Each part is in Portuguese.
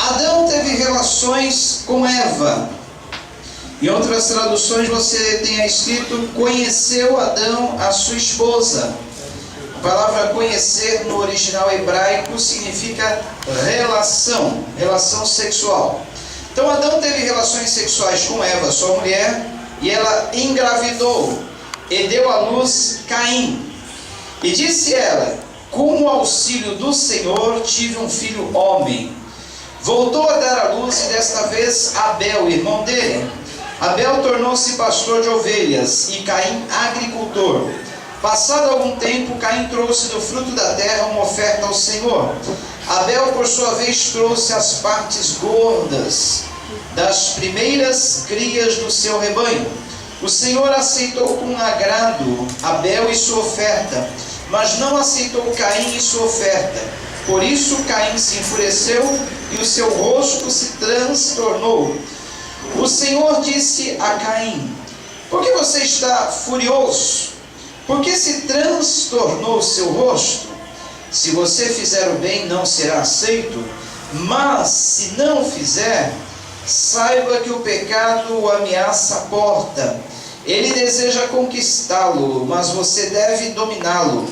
Adão teve relações com Eva. Em outras traduções você tem escrito: conheceu Adão a sua esposa. A palavra conhecer no original hebraico significa relação sexual. Então Adão teve relações sexuais com Eva, sua mulher, e ela engravidou e deu à luz Caim. E disse ela: com o auxílio do Senhor tive um filho homem. Voltou a dar à luz, e desta vez Abel, irmão dele. Abel tornou-se pastor de ovelhas e Caim agricultor. Passado algum tempo, Caim trouxe do fruto da terra uma oferta ao Senhor. Abel, por sua vez, trouxe as partes gordas das primeiras crias do seu rebanho. O Senhor aceitou com agrado Abel e sua oferta, mas não aceitou Caim e sua oferta. Por isso Caim se enfureceu e o seu rosto se transtornou. O Senhor disse a Caim: por que você está furioso? Por que se transtornou o seu rosto? Se você fizer o bem, não será aceito, mas se não fizer, saiba que o pecado o ameaça a porta. Ele deseja conquistá-lo, mas você deve dominá-lo.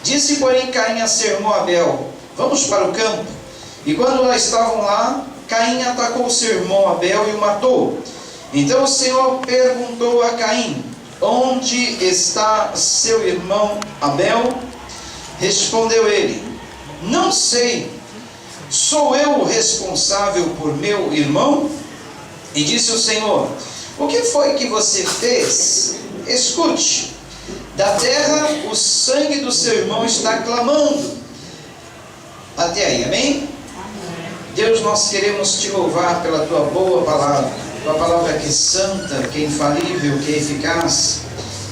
Disse, porém, Caim a seu irmão Abel: vamos para o campo. E quando lá estavam lá, Caim atacou seu irmão Abel e o matou. Então o Senhor perguntou a Caim: onde está seu irmão Abel? Respondeu ele: não sei. Sou eu o responsável por meu irmão? E disse o Senhor: o que foi que você fez? Escute. Da terra o sangue do seu irmão está clamando. Até aí, amém? Deus, nós queremos te louvar pela tua boa palavra, tua palavra que é santa, que é infalível, que é eficaz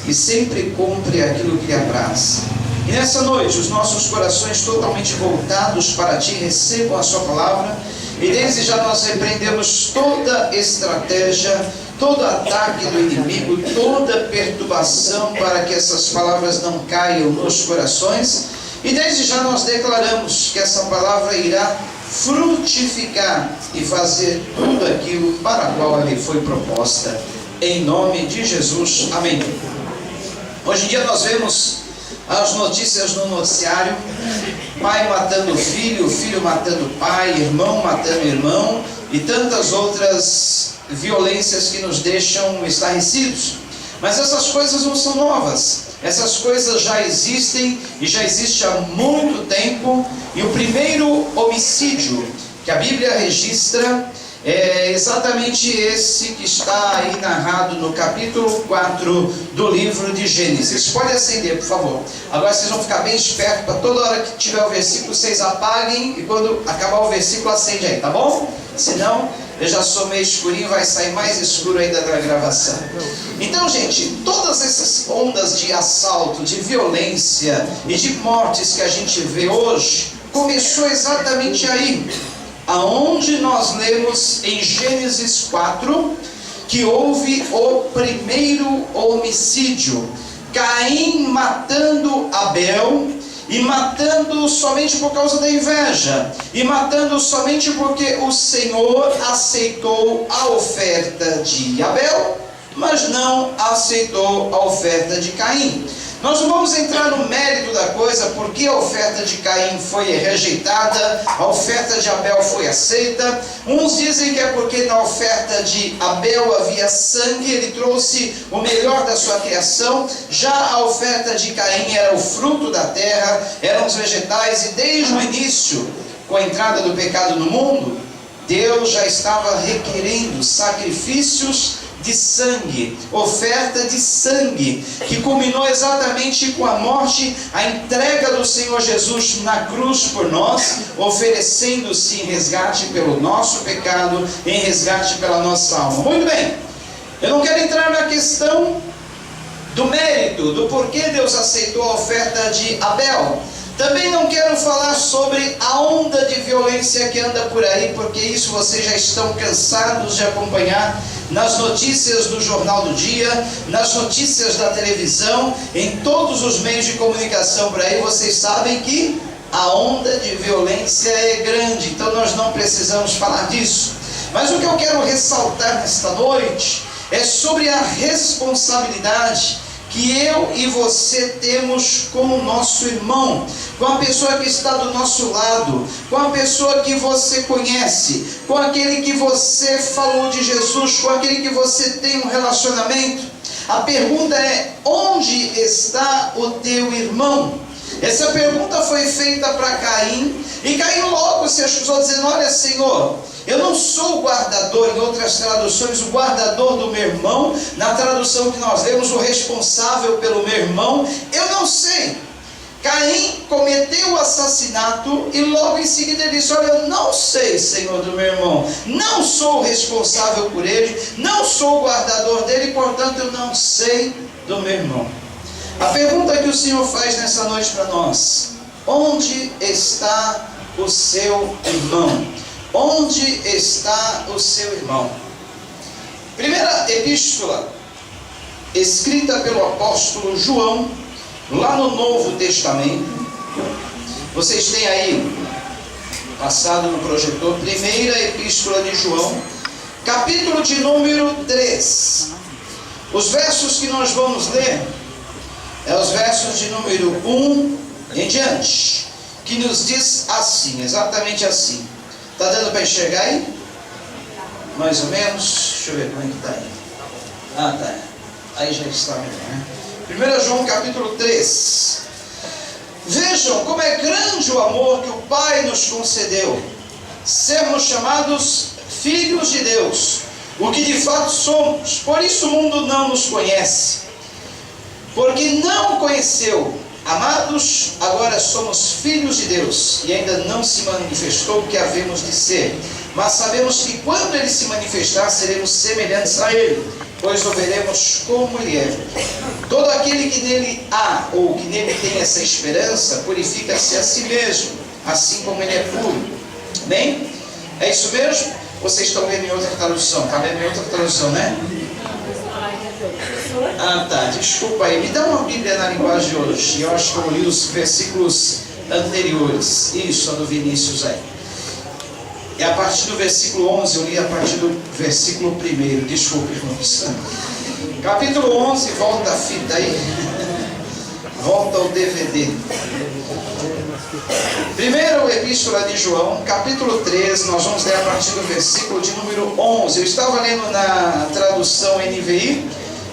e sempre cumpre aquilo que lhe apraz. E nessa noite, os nossos corações totalmente voltados para ti recebam a sua palavra, e desde já nós repreendemos toda estratégia, todo ataque do inimigo, toda perturbação para que essas palavras não caiam nos corações, e desde já nós declaramos que essa palavra irá frutificar e fazer tudo aquilo para o qual ela foi proposta, em nome de Jesus, amém. Hoje em dia nós vemos as notícias no noticiário: pai matando filho, filho matando pai, irmão matando irmão, e tantas outras violências que nos deixam estarrecidos. Mas essas coisas não são novas, essas coisas já existem, e já existe há muito tempo. E o primeiro homicídio que a Bíblia registra é exatamente esse que está aí narrado no capítulo 4 do livro de Gênesis. Pode acender, por favor. Agora vocês vão ficar bem espertos, para toda hora que tiver o versículo vocês apaguem, e quando acabar o versículo acende aí, tá bom? Senão eu já sou meio escurinho, vai sair mais escuro ainda da gravação. Então, gente, todas essas ondas de assalto, de violência e de mortes que a gente vê hoje, começou exatamente aí, aonde nós lemos em Gênesis 4, que houve o primeiro homicídio. Caim matando Abel, e matando somente por causa da inveja, e matando somente porque o Senhor aceitou a oferta de Abel, mas não aceitou a oferta de Caim. Nós não vamos entrar no mérito da coisa, porque a oferta de Caim foi rejeitada, a oferta de Abel foi aceita. Uns dizem que é porque na oferta de Abel havia sangue, ele trouxe o melhor da sua criação. Já a oferta de Caim era o fruto da terra, eram os vegetais, e desde o início, com a entrada do pecado no mundo, Deus já estava requerendo sacrifícios de sangue, oferta de sangue, que culminou exatamente com a morte, a entrega do Senhor Jesus na cruz por nós, oferecendo-se em resgate pelo nosso pecado, em resgate pela nossa alma. Muito bem, eu não quero entrar na questão do mérito, do porquê Deus aceitou a oferta de Abel. Também não quero falar sobre a onda de violência que anda por aí, porque isso vocês já estão cansados de acompanhar nas notícias do Jornal do Dia, nas notícias da televisão, em todos os meios de comunicação por aí. Vocês sabem que a onda de violência é grande, então nós não precisamos falar disso. Mas o que eu quero ressaltar nesta noite é sobre a responsabilidade que eu e você temos com o nosso irmão, com a pessoa que está do nosso lado, com a pessoa que você conhece, com aquele que você falou de Jesus, com aquele que você tem um relacionamento. A pergunta é: onde está o teu irmão? Essa pergunta foi feita para Caim, e Caim logo se acusou, dizendo: olha, Senhor, eu não sou o guardador. Em outras traduções, o guardador do meu irmão. Na tradução que nós lemos, o responsável pelo meu irmão, eu não sei. Caim cometeu o assassinato e logo em seguida ele disse: olha, eu não sei, Senhor, do meu irmão, não sou o responsável por ele, não sou o guardador dele, portanto eu não sei do meu irmão. A pergunta que o Senhor faz nessa noite para nós: onde está o seu irmão? Onde está o seu irmão? Primeira epístola escrita pelo apóstolo João, lá no Novo Testamento. Vocês têm aí passado no projetor, primeira epístola de João, capítulo de número 3. Os versos que nós vamos ler é os versos de número 1 em diante, que nos diz assim, exatamente assim. Está dando para enxergar aí? Mais ou menos. Deixa eu ver como é que está aí. Ah, tá. Aí já está melhor, né? 1 João capítulo 3. Vejam como é grande o amor que o Pai nos concedeu, sermos chamados filhos de Deus, o que de fato somos. Por isso o mundo não nos conhece, porque não o conheceu. Amados, agora somos filhos de Deus, e ainda não se manifestou o que havemos de ser. Mas sabemos que quando Ele se manifestar, seremos semelhantes a Ele, pois o veremos como Ele é. Todo aquele que nele há, ou que nele tem essa esperança, purifica-se a si mesmo, assim como Ele é puro. Bem? É isso mesmo? Vocês estão lendo em outra tradução? Está lendo em outra tradução, né? Ah, tá, desculpa aí. Me dá uma Bíblia na linguagem de hoje. Eu acho que eu li os versículos anteriores. Isso, a do Vinícius aí. E a partir do versículo 11, eu li a partir do versículo 1. Desculpa, irmãos. Capítulo 11, volta a fita aí. Volta o DVD. Primeiro epístola de João, capítulo 3, nós vamos ler a partir do versículo de número 11. Eu estava lendo na tradução NVI,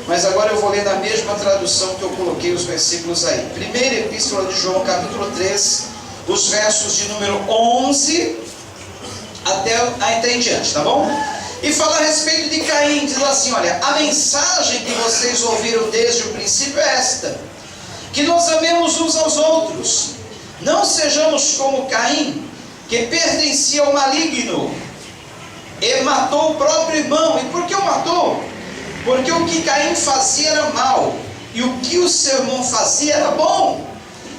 mas agora eu vou ler na mesma tradução que eu coloquei os versículos aí. Primeira epístola de João, capítulo 3, os versos de número 11 até em diante, tá bom? E fala a respeito de Caim, diz assim: olha, a mensagem que vocês ouviram desde o princípio é esta, que nós amemos uns aos outros. Não sejamos como Caim, que pertencia ao maligno e matou o próprio irmão. E por que o matou? Porque o que Caim fazia era mal, e o que o seu irmão fazia era bom.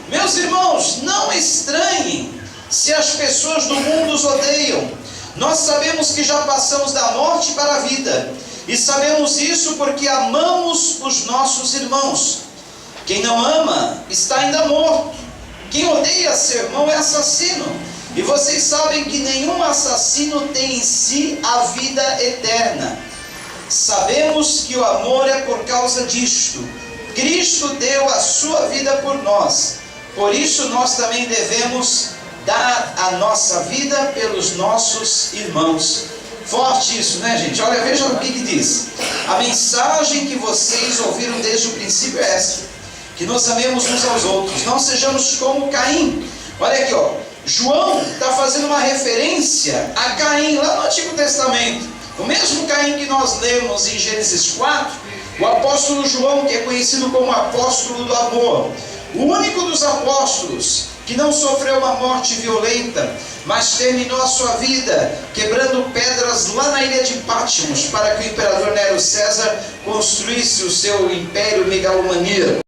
Meus irmãos, não estranhem se as pessoas do mundo os odeiam. Nós sabemos que já passamos da morte para a vida, e sabemos isso porque amamos os nossos irmãos. Quem não ama está ainda morto. Quem odeia seu irmão é assassino. E vocês sabem que nenhum assassino tem em si a vida eterna. Sabemos que o amor é por causa disto. Cristo deu a sua vida por nós. Por isso nós também devemos dar a nossa vida pelos nossos irmãos. Forte isso, né, gente? Olha, veja o que diz. A mensagem que vocês ouviram desde o princípio é esta, que nós amemos uns aos outros. Não sejamos como Caim. Olha aqui, ó. João está fazendo uma referência a Caim lá no Antigo Testamento. O mesmo Caim que nós lemos em Gênesis 4, o apóstolo João, que é conhecido como apóstolo do amor, o único dos apóstolos que não sofreu uma morte violenta, mas terminou a sua vida quebrando pedras lá na ilha de Patmos, para que o imperador Nero César construísse o seu império megalomaníaco.